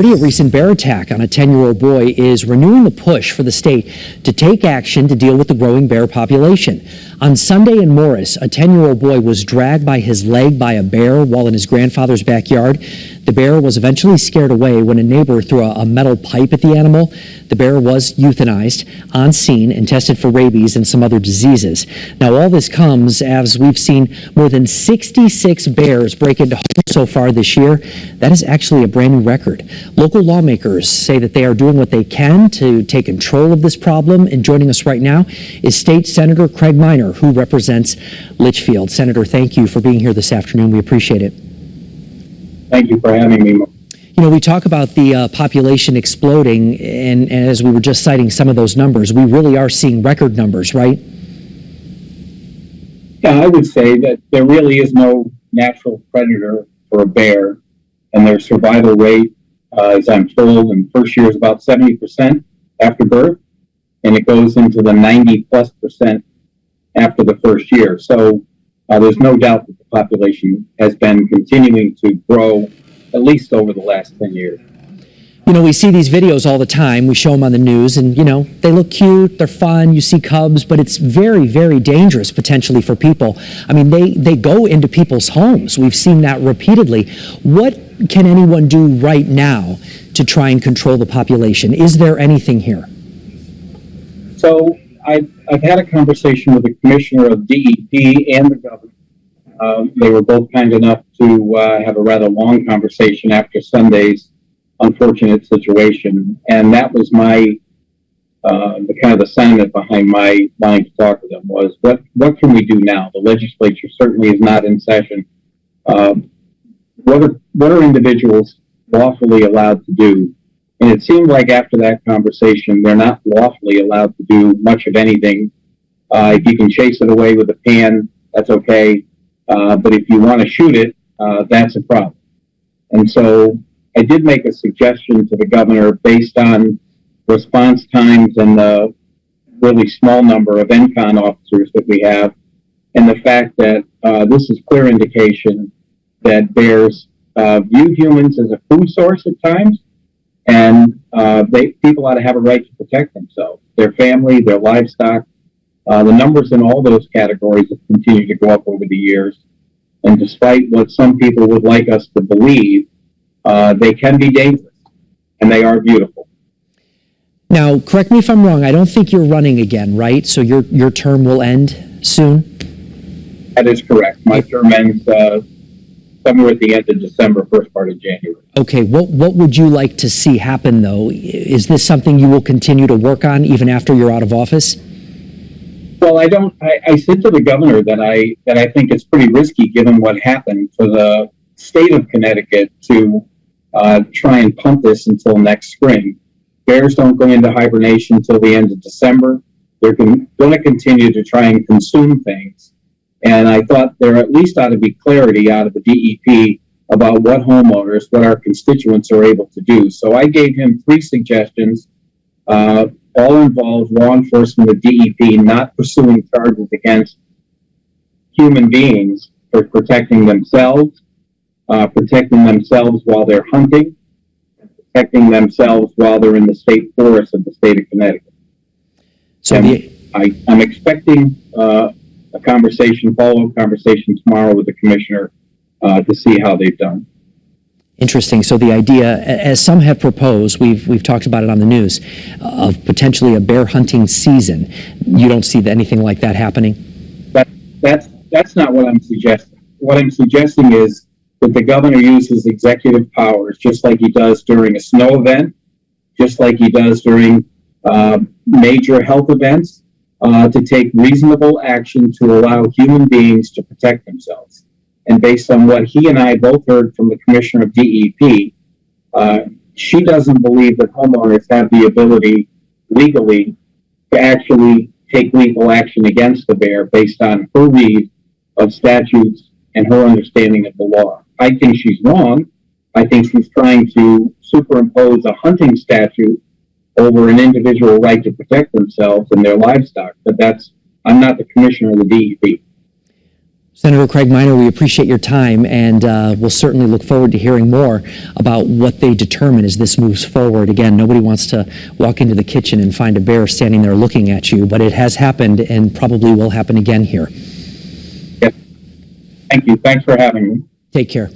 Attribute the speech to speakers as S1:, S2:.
S1: A recent bear attack on a 10-year-old boy is renewing the push for the state to take action to deal with the growing bear population. On Sunday in Morris, a 10-year-old boy was dragged by his leg by a bear while in his grandfather's backyard. The bear was eventually scared away when a neighbor threw a metal pipe at the animal. The bear was euthanized on scene and tested for rabies and some other diseases. Now, all this comes as we've seen more than 66 bears break into homes so far this year. That is actually a brand new record. Local lawmakers say that they are doing what they can to take control of this problem. And joining us right now is State Senator Craig Minor, who represents Litchfield. Senator, thank you for being here this afternoon. We appreciate it.
S2: Thank you for having me.
S1: You know, we talk about the population exploding, and as we were just citing some of those numbers, we really are seeing record numbers, right?
S2: Yeah, I would say that there really is no natural predator for a bear, and their survival rate, as I'm told, in the first year is about 70% after birth, and it goes into the 90+% after the first year. So there's no doubt that the population has been continuing to grow, at least over the last 10 years.
S1: You know, we see these videos all the time. We show them on the news, and, you know, they look cute, they're fun, you see cubs, but it's very, very dangerous potentially for people. I mean, they go into people's homes. We've seen that repeatedly. What can anyone do right now to try and control the population? Is there anything here?
S2: So I've had a conversation with the commissioner of DEP and the governor. They were both kind enough to have a rather long conversation after Sunday's unfortunate situation, and that was my the sentiment behind my wanting to talk to them was what can we do now? The legislature certainly is not in session. What are individuals lawfully allowed to do? And it seemed like after that conversation, they're not lawfully allowed to do much of anything. If you can chase it away with a pan, that's okay. But if you want to shoot it, that's a problem. And so I did make a suggestion to the governor based on response times and the really small number of NCON officers that we have, and the fact that this is clear indication that bears view humans as a food source at times, and people ought to have a right to protect themselves, their family, their livestock. The numbers in all those categories have continued to go up over the years, and despite what some people would like us to believe, they can be dangerous, and they are beautiful.
S1: Now, correct me if I'm wrong, I don't think you're running again, right? So your term will end soon?
S2: That is correct. My term ends somewhere at the end of December, first part of January.
S1: Okay, what would you like to see happen, though? Is this something you will continue to work on even after you're out of office?
S2: Well, I said to the governor that I think it's pretty risky given what happened for the state of Connecticut to try and punt this until next spring. Bears don't go into hibernation until the end of December. They're going to continue to try and consume things. And I thought there at least ought to be clarity out of the DEP about what homeowners, what our constituents are able to do. So I gave him 3 suggestions, all involve law enforcement of DEP not pursuing charges against human beings for protecting themselves while they're hunting, protecting themselves while they're in the state forest of the state of Connecticut. So I'm expecting a follow-up conversation tomorrow with the commissioner to see how they've done.
S1: Interesting. So the idea, as some have proposed, we've talked about it on the news, of potentially a bear hunting season. You don't see anything like that happening?
S2: That's not what I'm suggesting. What I'm suggesting is that the governor uses executive powers just like he does during a snow event, just like he does during major health events, to take reasonable action to allow human beings to protect themselves. And based on what he and I both heard from the commissioner of DEP, she doesn't believe that homeowners have the ability legally to actually take legal action against the bear based on her read of statutes and her understanding of the law. I think she's wrong. I think she's trying to superimpose a hunting statute over an individual right to protect themselves and their livestock. But I'm not the commissioner of the DEP.
S1: Senator Craig Minor, we appreciate your time, and we'll certainly look forward to hearing more about what they determine as this moves forward. Again, nobody wants to walk into the kitchen and find a bear standing there looking at you, but it has happened and probably will happen again here.
S2: Yep. Thank you. Thanks for having me.
S1: Take care.